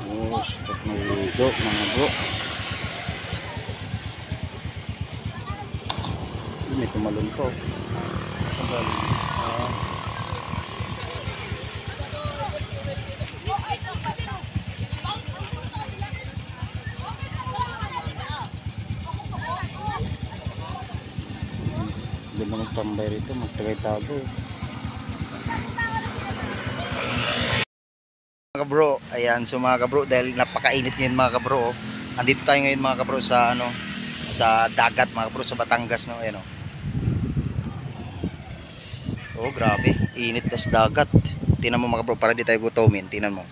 Oh, sarap maligo mga bro. May tumalon po. Ganda ng tambay rito, magtagay-tago. Mga kabro, ayan, so mga kabro, dahil napakainit ngayon mga kabro, andito tayo ngayon mga kabro sa ano, sa dagat mga kabro, sa Batangas, no, ayan, oh, grabe, init tas dagat. Tingnan mo mga kabro, para di tayo gutomin, tingnan mo.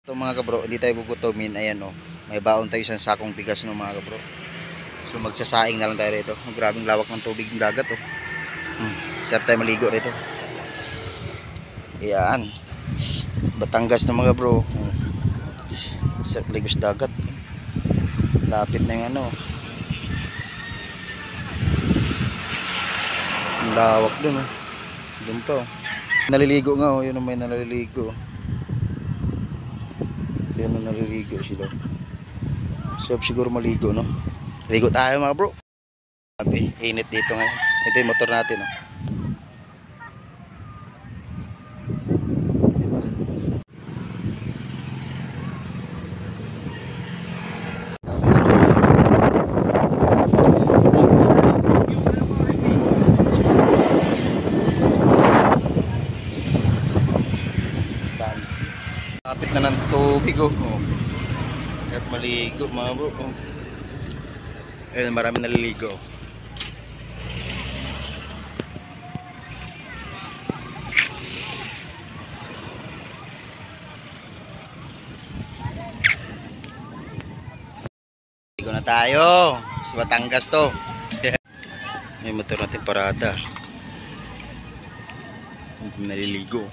Ito mga kabro, hindi tayo gugutomin, ayan, oh, may baon tayo sa sakong bigas, no mga kabro. So magsasaing na lang tayo rito. Oh, grabing lawak ng tubig ng dagat, oh. Sarap tayo maligo rito. Ayan, Batangas na mga bro. Sarap maligo sa dagat. Lapit na yung ano, ang lawak dun, oh. Dun pa, oh. Naliligo nga, oh. Yun ang may naliligo. Yun ang naliligo sila. Sarap siguro maligo, no? Ligo tayo mga bro. Sabi, init dito ngayon. Ito yung motor natin, oh. Diba? Sunset. Kapit na ng tubig, oh. Kahit maligo mga bro, oh. Ayun, marami naliligo. Ligo na tayo. Sa Batangas to. May motor natin parada. Naliligo.